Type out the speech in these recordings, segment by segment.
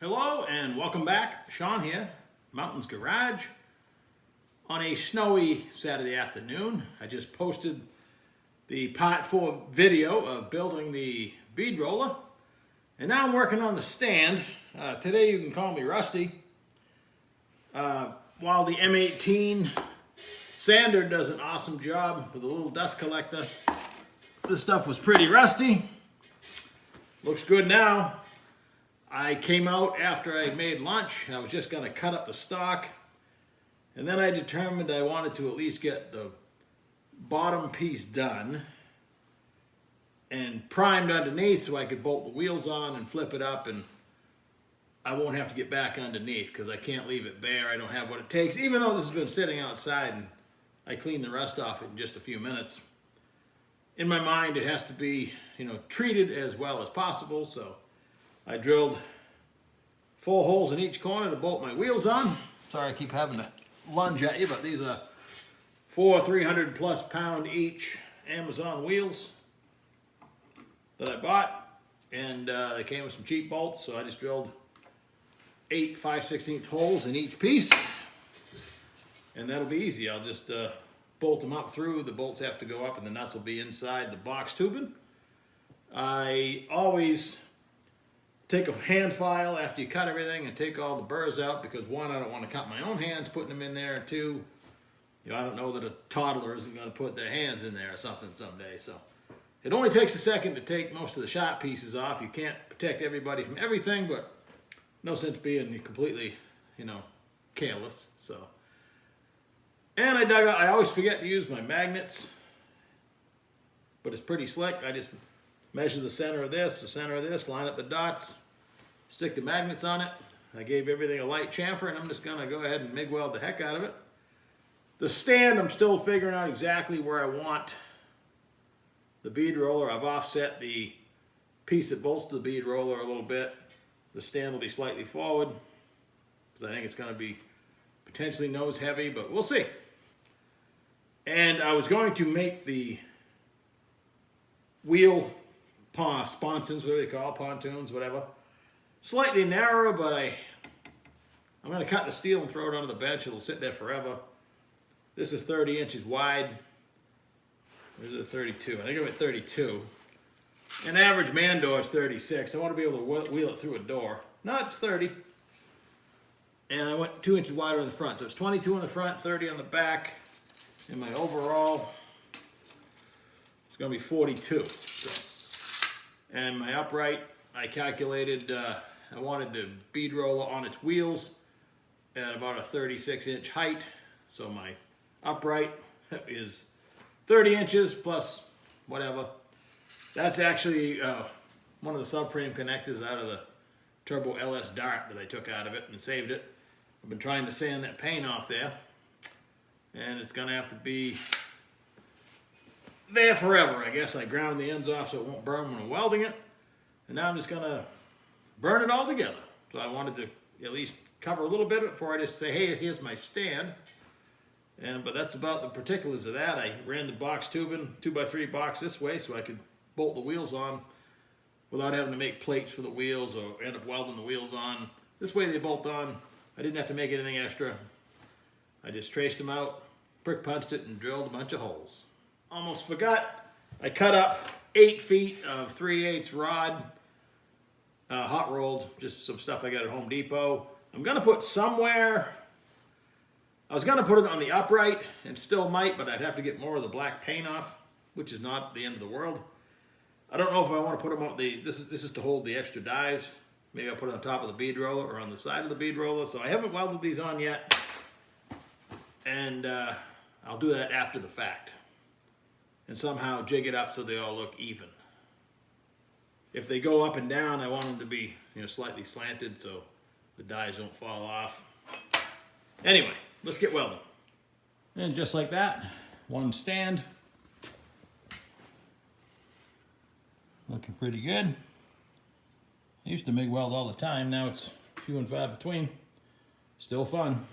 Hello and welcome back. Sean here, Mountains Garage. On a snowy Saturday afternoon, I just posted the part 4 video of building the bead roller. And now I'm working on the stand. Today you can call me Rusty. While the M18 sander does an awesome job with a little dust collector, this stuff was pretty rusty. Looks good now. I came out after I made lunch. I was just going to cut up the stock. And then I determined I wanted to at least get the bottom piece done and primed underneath so I could bolt the wheels on and flip it up, and I won't have to get back underneath because I can't leave it bare. I don't have what it takes, even though this has been sitting outside and I cleaned the rust off it in just a few minutes. In my mind, it has to be, treated as well as possible, so I drilled 4 holes in each corner to bolt my wheels on. Sorry I keep having to lunge at you, but these are 4 300+ pound each Amazon wheels that I bought, and they came with some cheap bolts, so I just drilled 8 5/16 holes in each piece, and that'll be easy. I'll just bolt them up through. The bolts have to go up and the nuts will be inside the box tubing. I always take a hand file after you cut everything and take all the burrs out, because 1, I don't want to cut my own hands putting them in there, and 2, I don't know that a toddler isn't going to put their hands in there or something someday. So it only takes a second to take most of the shot pieces off. You can't protect everybody from everything, but no sense being completely, careless. So, and I dug out, I always forget to use my magnets, but it's pretty slick. I just measure the center of this, line up the dots, stick the magnets on it. I gave everything a light chamfer, and I'm just gonna go ahead and MIG weld the heck out of it. The stand, I'm still figuring out exactly where I want the bead roller. I've offset the piece that bolts the bead roller a little bit. The stand will be slightly forward, because I think it's gonna be potentially nose heavy, but we'll see. And I was going to make the wheel sponsons, whatever they call, pontoons, whatever, slightly narrower, but I'm going to cut the steel and throw it onto the bench. It'll sit there forever. This is 30 inches wide. Where's it? 32. I think I'm at 32. An average man door is 36. I want to be able to wheel it through a door. No, it's 30. And I went 2 inches wider in the front. So it's 22 on the front, 30 on the back. And my overall is going to be 42. So. And my upright, I calculated, I wanted the bead roller on its wheels at about a 36-inch height. So my upright is 30 inches plus whatever. That's actually one of the subframe connectors out of the Turbo LS Dart that I took out of it and saved it. I've been trying to sand that paint off there, and it's gonna have to be there forever. I guess I ground the ends off so it won't burn when I'm welding it, and now I'm just gonna burn it all together. So I wanted to at least cover a little bit before I just say, hey, here's my stand. But that's about the particulars of that. I ran the box tubing, 2x3 box this way, so I could bolt the wheels on without having to make plates for the wheels or end up welding the wheels on. This way they bolt on. I didn't have to make anything extra. I just traced them out, prick punched it, and drilled a bunch of holes. Almost forgot, I cut up 8 feet of 3/8 rod, hot rolled, just some stuff I got at Home Depot. I'm gonna put somewhere, I was gonna put it on the upright and still might, but I'd have to get more of the black paint off, which is not the end of the world. I don't know if I want to put them on this is to hold the extra dies. Maybe I'll put it on top of the bead roller or on the side of the bead roller. So I haven't welded these on yet, and I'll do that after the fact and somehow jig it up so they all look even. If they go up and down, I want them to be slightly slanted so the dies don't fall off. Anyway, let's get welding. And just like that, one stand. Looking pretty good. I used to MIG weld all the time. Now it's few and far between. Still fun.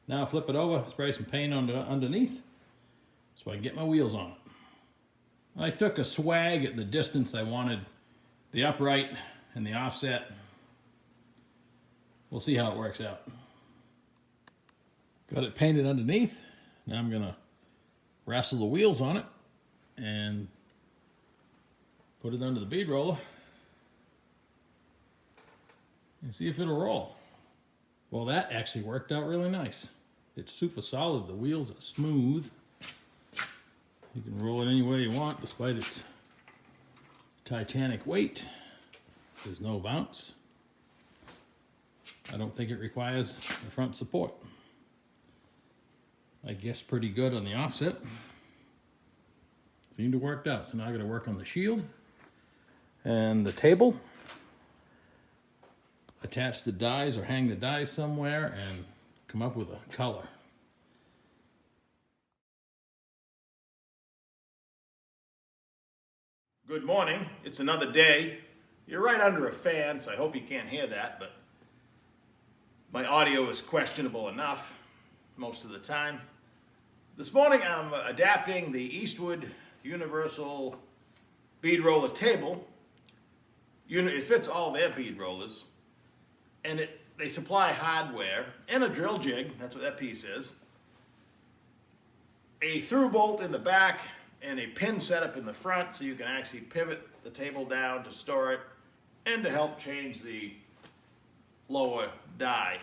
Now I flip it over, spray some paint underneath so I can get my wheels on it. I took a swag at the distance I wanted the upright and the offset we'll see how it works out. Got it painted underneath. Now I'm gonna wrestle the wheels on it and put it under the bead roller and see if it'll roll. Well, that actually worked out really nice. It's super solid. The wheels are smooth. You can roll it any way you want despite its titanic weight. There's no bounce. I don't think it requires a front support. I guess pretty good on the offset. Seemed to work out. So now I got to work on the shield and the table. Attach the dies or hang the dies somewhere and come up with a color. Good morning. It's another day. You're right under a fan, so I hope you can't hear that, but my audio is questionable enough most of the time. This morning I'm adapting the Eastwood Universal bead roller table. It fits all their bead rollers, and they supply hardware and a drill jig, that's what that piece is, a through bolt in the back, and a pin setup in the front so you can actually pivot the table down to store it and to help change the lower die.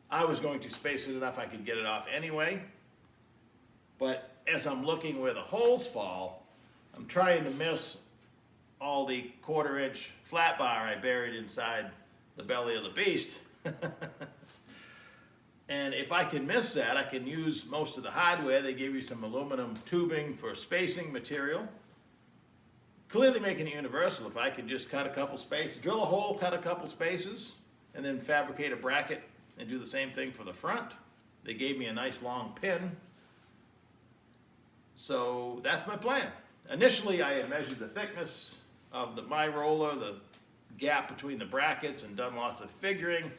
I was going to space it enough I could get it off anyway, but as I'm looking where the holes fall, I'm trying to miss all the 1/4 inch flat bar I buried inside the belly of the beast. And if I can miss that, I can use most of the hardware. They give you some aluminum tubing for spacing material. Clearly making it universal. If I could just cut a couple spaces, drill a hole, cut a couple spaces, and then fabricate a bracket and do the same thing for the front. They gave me a nice long pin. So that's my plan. Initially, I had measured the thickness of my roller, the gap between the brackets, and done lots of figuring.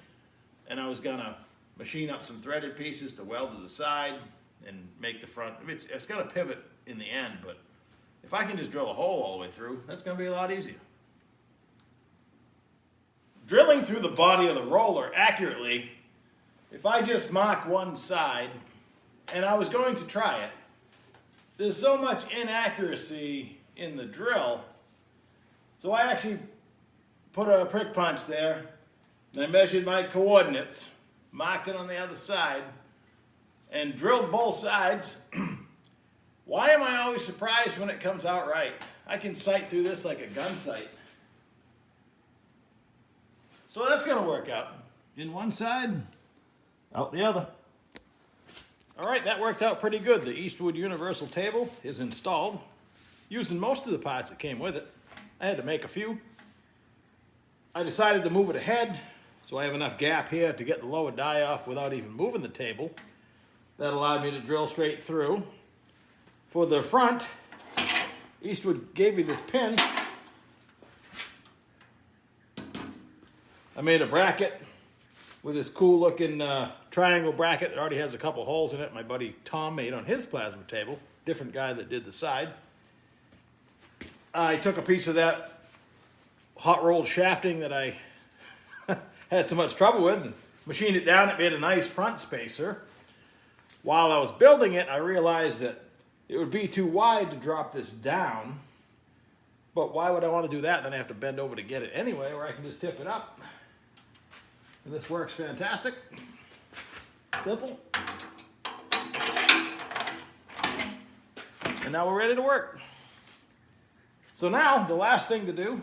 And I was gonna machine up some threaded pieces to weld to the side and make the front. It's gonna pivot in the end, but if I can just drill a hole all the way through, that's gonna be a lot easier. Drilling through the body of the roller accurately, if I just mark one side, and I was going to try it, there's so much inaccuracy in the drill, so I actually put a prick punch there, and I measured my coordinates, marked it on the other side, and drilled both sides. Why am I always surprised when it comes out right? I can sight through this like a gun sight. So that's gonna work out. In one side, out the other. All right, that worked out pretty good. The Eastwood Universal table is installed, using most of the parts that came with it. I had to make a few. I decided to move it ahead, so I have enough gap here to get the lower die off without even moving the table. That allowed me to drill straight through. For the front, Eastwood gave me this pin. I made a bracket with this cool looking triangle bracket that already has a couple holes in it. My buddy Tom made on his plasma table. Different guy that did the side. I took a piece of that hot rolled shafting that I had so much trouble with and machined it down. It made a nice front spacer. While I was building it, I realized that it would be too wide to drop this down. But why would I want to do that? Then I have to bend over to get it anyway, or I can just tip it up. And this works fantastic. Simple. And now we're ready to work. So now, the last thing to do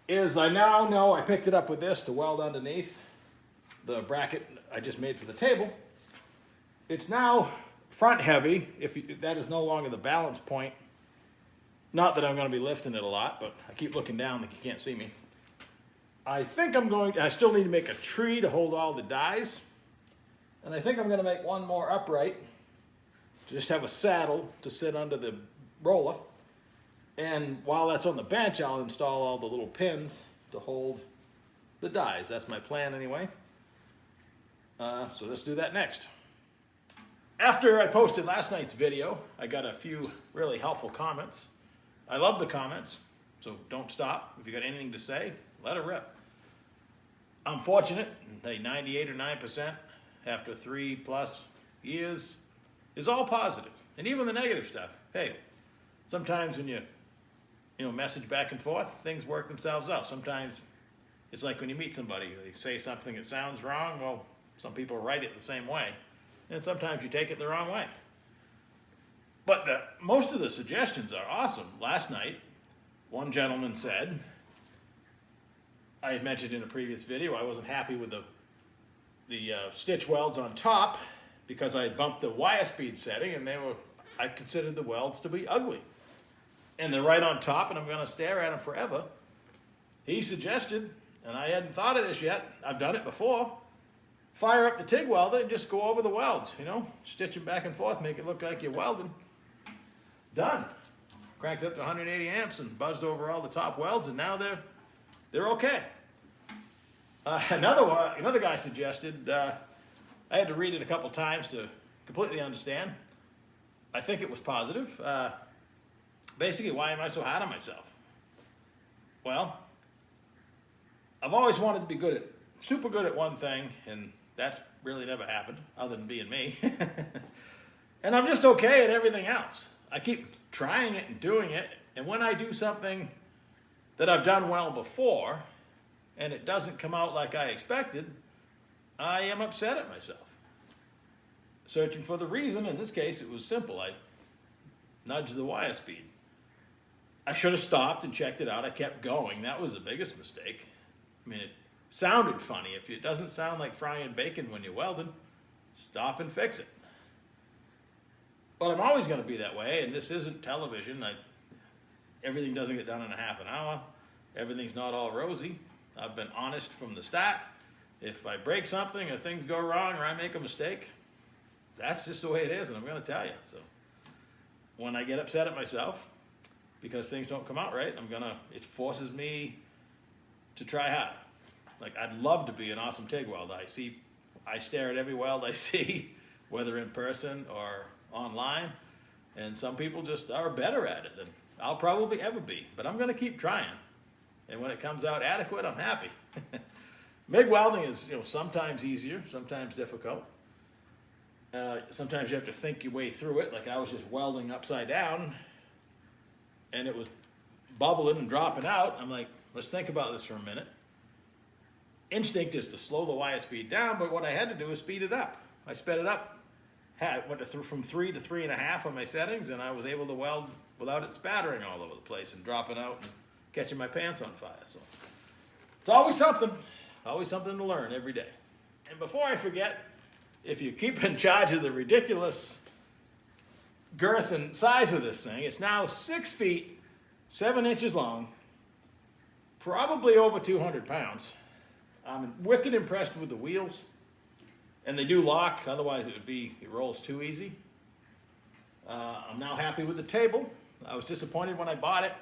is I now know I picked it up with this to weld underneath the bracket I just made for the table. It's now front heavy, that is no longer the balance point. Not that I'm going to be lifting it a lot, but I keep looking down like you can't see me. I still need to make a tree to hold all the dies. And I think I'm going to make one more upright to just have a saddle to sit under the roller. And while that's on the bench, I'll install all the little pins to hold the dies. That's my plan anyway. So let's do that next. After I posted last night's video, I got a few really helpful comments. I love the comments, so don't stop. If you got anything to say, let it rip. I'm fortunate, hey, 98 or 9% after 3+ years is all positive. And even the negative stuff. Hey, sometimes when you message back and forth, things work themselves out. Sometimes it's like when you meet somebody, they say something that sounds wrong. Well, some people write it the same way. And sometimes you take it the wrong way. But most of the suggestions are awesome. Last night, one gentleman said, I had mentioned in a previous video, I wasn't happy with the stitch welds on top because I had bumped the wire speed setting, and I considered the welds to be ugly. And they're right on top, and I'm going to stare at them forever. He suggested, and I hadn't thought of this yet, I've done it before, fire up the TIG welder and just go over the welds, stitch them back and forth, make it look like you're welding. Done. Cranked up to 180 amps and buzzed over all the top welds, and now they're okay. Another guy suggested, I had to read it a couple times to completely understand. I think it was positive. Basically, why am I so hard on myself? Well, I've always wanted to be super good at one thing, and that's really never happened, other than being me. And I'm just okay at everything else. I keep trying it and doing it, and when I do something that I've done well before, and it doesn't come out like I expected, I am upset at myself. Searching for the reason, in this case, it was simple. I nudged the wire speed. I should have stopped and checked it out. I kept going. That was the biggest mistake. I mean, it sounded funny. If it doesn't sound like frying bacon when you're welding, stop and fix it. But I'm always going to be that way, and this isn't television. Everything doesn't get done in a half an hour. Everything's not all rosy. I've been honest from the start. If I break something or things go wrong or I make a mistake, that's just the way it is, and I'm going to tell you. So when I get upset at myself because things don't come out right, it forces me to try hard. Like, I'd love to be an awesome TIG welder. I stare at every weld I see, whether in person or online, and some people just are better at it than I'll probably ever be, but I'm going to keep trying. And when it comes out adequate, I'm happy. MIG welding is, sometimes easier, sometimes difficult. Sometimes you have to think your way through it. Like, I was just welding upside down, and it was bubbling and dropping out. I'm like, let's think about this for a minute. Instinct is to slow the wire speed down, but what I had to do is speed it up. I sped it up. Went from 3 to 3.5 on my settings, and I was able to weld without it spattering all over the place and dropping out and catching my pants on fire. So it's always something to learn every day. And before I forget, if you keep in charge of the ridiculous girth and size of this thing, it's now 6 feet, 7 inches long, probably over 200 pounds. I'm wicked impressed with the wheels, and they do lock, otherwise it rolls too easy. I'm now happy with the table. I was disappointed when I bought it.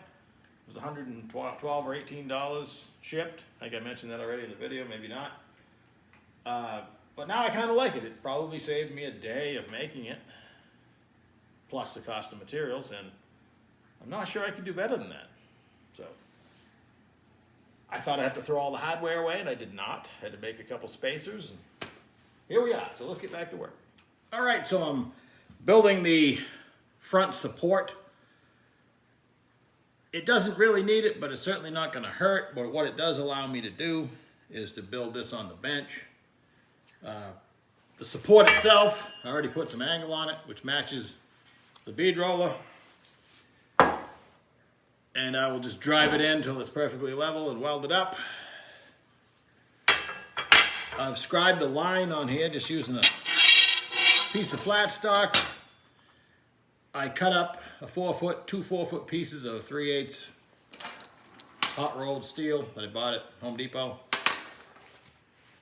It was $112 or $18 shipped. I think I mentioned that already in the video, maybe not. But now I kind of like it. It probably saved me a day of making it, plus the cost of materials, and I'm not sure I could do better than that. So I thought I'd have to throw all the hardware away, and I did not. I had to make a couple spacers, and here we are. So let's get back to work. All right, so I'm building the front support. It doesn't really need it, but it's certainly not going to hurt. But what it does allow me to do is to build this on the bench. The support itself, I already put some angle on it, which matches the bead roller. And I will just drive it in until it's perfectly level and weld it up. I've scribed a line on here just using a piece of flat stock. I cut up two 4-foot pieces of 3/8 hot rolled steel that I bought at Home Depot.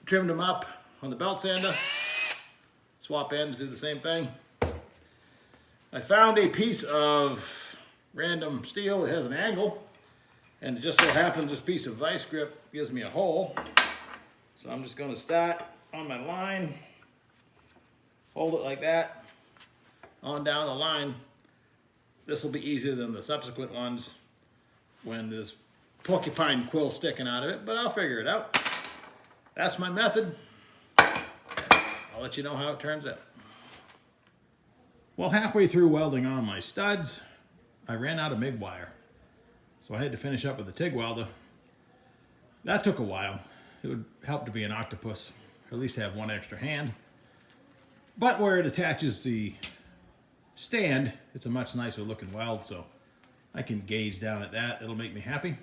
Trimmed them up on the belt sander. Swap ends, do the same thing. I found a piece of random steel that has an angle, and it just so happens this piece of vice grip gives me a hole. So I'm just going to start on my line, hold it like that, on down the line. This will be easier than the subsequent ones when there's porcupine quill sticking out of it, but I'll figure it out. that's my method. I'll let you know how it turns out. Well, halfway through welding on my studs, I ran out of MIG wire. So I had to finish up with the TIG welder. That took a while. It would help to be an octopus, or at least have one extra hand. But where it attaches the stand, it's a much nicer looking weld, so I can gaze down at that. It'll make me happy.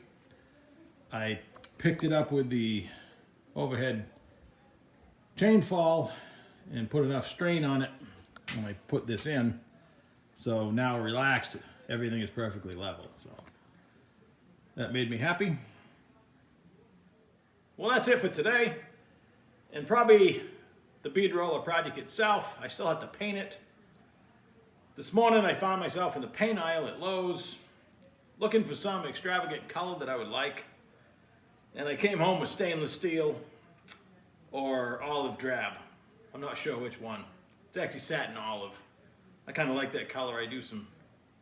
I picked it up with the overhead chain fall and put enough strain on it when I put this in. So now relaxed, everything is perfectly level. So that made me happy. Well, that's it for today. And probably the bead roller project itself, I still have to paint it. This morning I found myself in the paint aisle at Lowe's looking for some extravagant color that I would like. And I came home with stainless steel or olive drab. I'm not sure which one. It's actually satin olive. I kind of like that color. I do some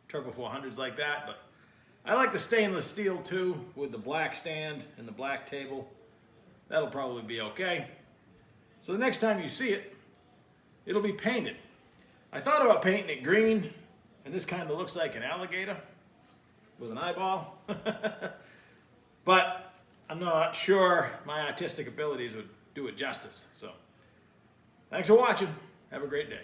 Turbo 400s like that, but I like the stainless steel too, with the black stand and the black table. That'll probably be okay. So the next time you see it, it'll be painted. I thought about painting it green, and this kind of looks like an alligator with an eyeball. But I'm not sure my artistic abilities would do it justice. So thanks for watching. Have a great day.